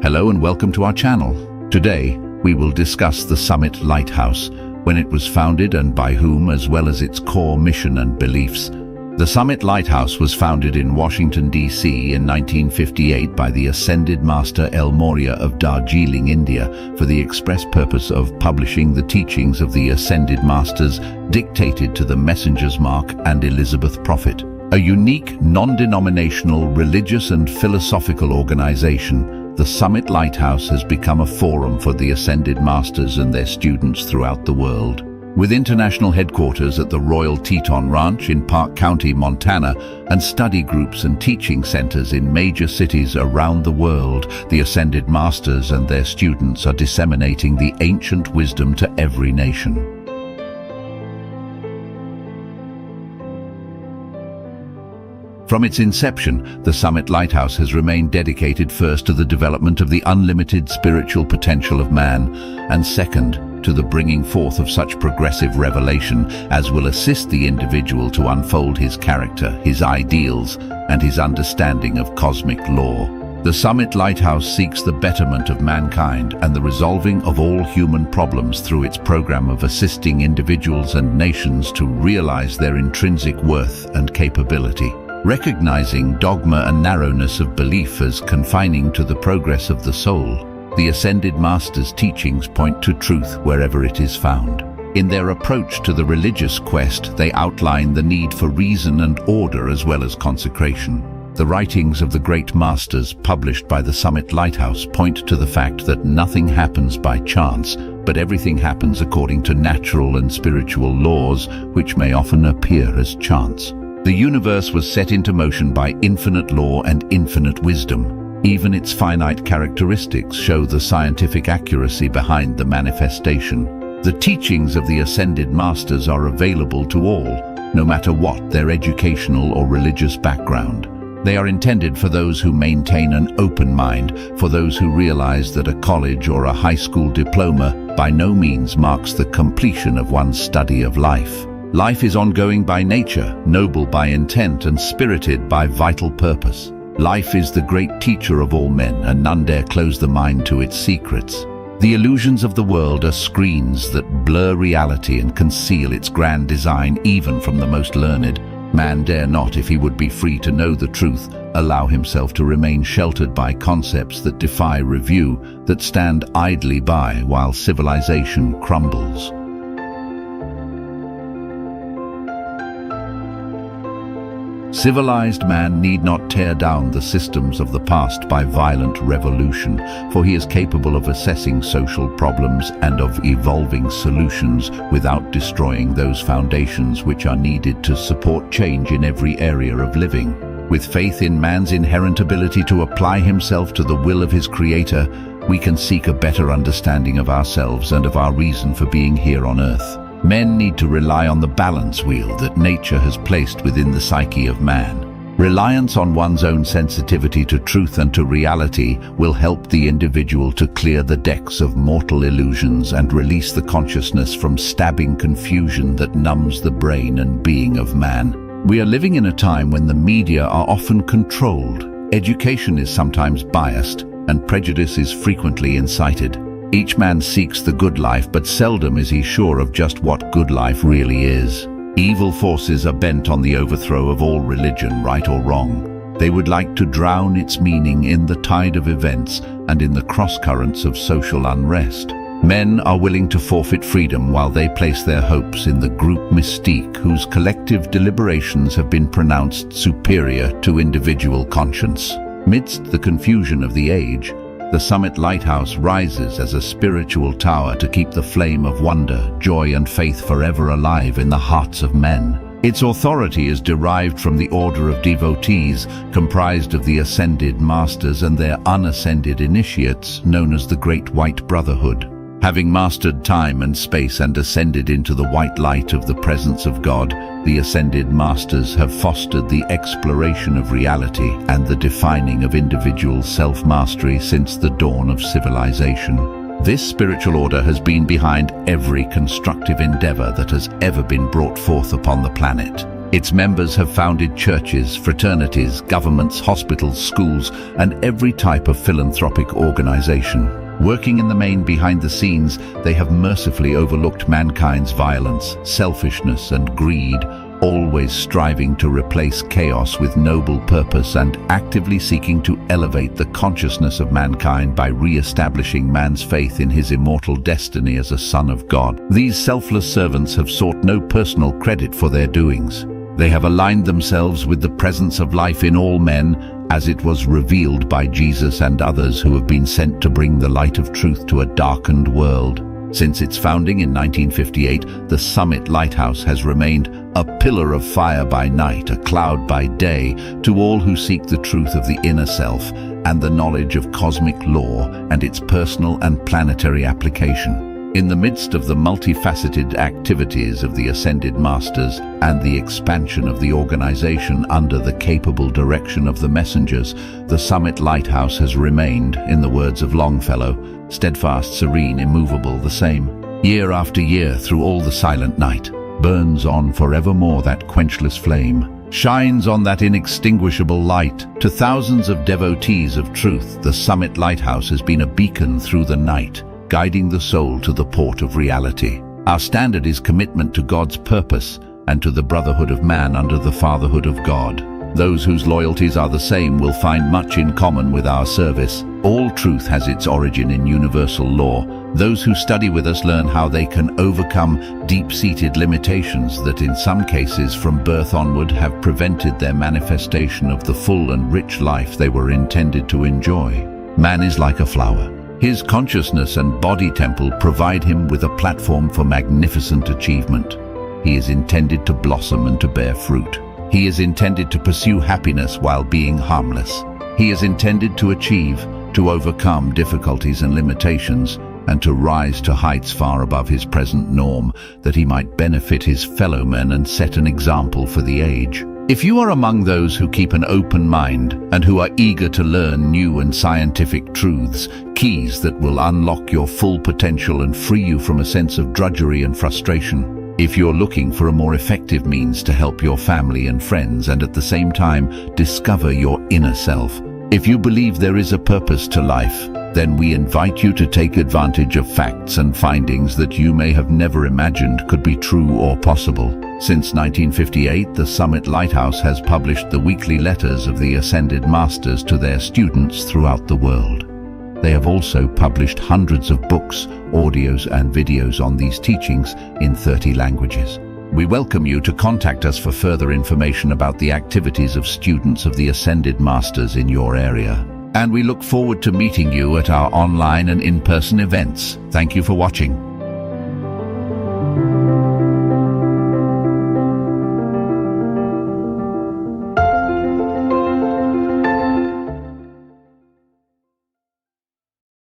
Hello and welcome to our channel. Today, we will discuss the Summit Lighthouse, when it was founded and by whom, as well as its core mission and beliefs. The Summit Lighthouse was founded in Washington, D.C. in 1958 by the Ascended Master El Morya of Darjeeling, India, for the express purpose of publishing the teachings of the Ascended Masters dictated to the Messengers Mark and Elizabeth Prophet. A unique, non-denominational, religious and philosophical organization, the Summit Lighthouse has become a forum for the Ascended Masters and their students throughout the world. With international headquarters at the Royal Teton Ranch in Park County, Montana, and study groups and teaching centers in major cities around the world, the Ascended Masters and their students are disseminating the ancient wisdom to every nation. From its inception, the Summit Lighthouse has remained dedicated first to the development of the unlimited spiritual potential of man, and second, to the bringing forth of such progressive revelation as will assist the individual to unfold his character, his ideals, and his understanding of cosmic law. The Summit Lighthouse seeks the betterment of mankind and the resolving of all human problems through its program of assisting individuals and nations to realize their intrinsic worth and capability. Recognizing dogma and narrowness of belief as confining to the progress of the soul, the Ascended Masters' teachings point to truth wherever it is found. In their approach to the religious quest, they outline the need for reason and order as well as consecration. The writings of the great masters published by the Summit Lighthouse point to the fact that nothing happens by chance, but everything happens according to natural and spiritual laws, which may often appear as chance. The universe was set into motion by infinite law and infinite wisdom. Even its finite characteristics show the scientific accuracy behind the manifestation. The teachings of the Ascended Masters are available to all, no matter what their educational or religious background. They are intended for those who maintain an open mind, for those who realize that a college or a high school diploma by no means marks the completion of one's study of life. Life is ongoing by nature, noble by intent, and spirited by vital purpose. Life is the great teacher of all men, and none dare close the mind to its secrets. The illusions of the world are screens that blur reality and conceal its grand design even from the most learned. Man dare not, if he would be free to know the truth, allow himself to remain sheltered by concepts that defy review, that stand idly by while civilization crumbles. Civilized man need not tear down the systems of the past by violent revolution, for he is capable of assessing social problems and of evolving solutions without destroying those foundations which are needed to support change in every area of living. With faith in man's inherent ability to apply himself to the will of his Creator, we can seek a better understanding of ourselves and of our reason for being here on earth. Men need to rely on the balance wheel that nature has placed within the psyche of man. Reliance on one's own sensitivity to truth and to reality will help the individual to clear the decks of mortal illusions and release the consciousness from stabbing confusion that numbs the brain and being of man. We are living in a time when the media are often controlled, education is sometimes biased, and prejudice is frequently incited. Each man seeks the good life, but seldom is he sure of just what good life really is. Evil forces are bent on the overthrow of all religion, right or wrong. They would like to drown its meaning in the tide of events and in the cross-currents of social unrest. Men are willing to forfeit freedom while they place their hopes in the group mystique whose collective deliberations have been pronounced superior to individual conscience. Midst the confusion of the age, the Summit Lighthouse rises as a spiritual tower to keep the flame of wonder, joy and faith forever alive in the hearts of men. Its authority is derived from the order of devotees, comprised of the Ascended Masters and their unascended initiates, known as the Great White Brotherhood. Having mastered time and space and ascended into the white light of the presence of God, the Ascended Masters have fostered the exploration of reality and the defining of individual self-mastery since the dawn of civilization. This spiritual order has been behind every constructive endeavor that has ever been brought forth upon the planet. Its members have founded churches, fraternities, governments, hospitals, schools, and every type of philanthropic organization. Working in the main behind the scenes, they have mercifully overlooked mankind's violence, selfishness, and greed, always striving to replace chaos with noble purpose and actively seeking to elevate the consciousness of mankind by re-establishing man's faith in his immortal destiny as a son of God. These selfless servants have sought no personal credit for their doings. They have aligned themselves with the presence of life in all men, as it was revealed by Jesus and others who have been sent to bring the light of truth to a darkened world. Since its founding in 1958, the Summit Lighthouse has remained a pillar of fire by night, a cloud by day, to all who seek the truth of the inner self and the knowledge of cosmic law and its personal and planetary application. In the midst of the multifaceted activities of the Ascended Masters and the expansion of the organization under the capable direction of the messengers, the Summit Lighthouse has remained, in the words of Longfellow, steadfast, serene, immovable, the same. Year after year, through all the silent night, burns on forevermore that quenchless flame, shines on that inextinguishable light. To thousands of devotees of truth, the Summit Lighthouse has been a beacon through the night, guiding the soul to the port of reality. Our standard is commitment to God's purpose and to the brotherhood of man under the fatherhood of God. Those whose loyalties are the same will find much in common with our service. All truth has its origin in universal law. Those who study with us learn how they can overcome deep-seated limitations that in some cases from birth onward have prevented their manifestation of the full and rich life they were intended to enjoy. Man is like a flower. His consciousness and body temple provide him with a platform for magnificent achievement. He is intended to blossom and to bear fruit. He is intended to pursue happiness while being harmless. He is intended to achieve, to overcome difficulties and limitations, and to rise to heights far above his present norm, that he might benefit his fellow men and set an example for the age. If you are among those who keep an open mind and who are eager to learn new and scientific truths, keys that will unlock your full potential and free you from a sense of drudgery and frustration, if you're looking for a more effective means to help your family and friends and at the same time discover your inner self, if you believe there is a purpose to life, then we invite you to take advantage of facts and findings that you may have never imagined could be true or possible. Since 1958, the Summit Lighthouse has published the weekly letters of the Ascended Masters to their students throughout the world. They have also published hundreds of books, audios, and videos on these teachings in 30 languages. We welcome you to contact us for further information about the activities of students of the Ascended Masters in your area. And we look forward to meeting you at our online and in-person events. Thank you for watching.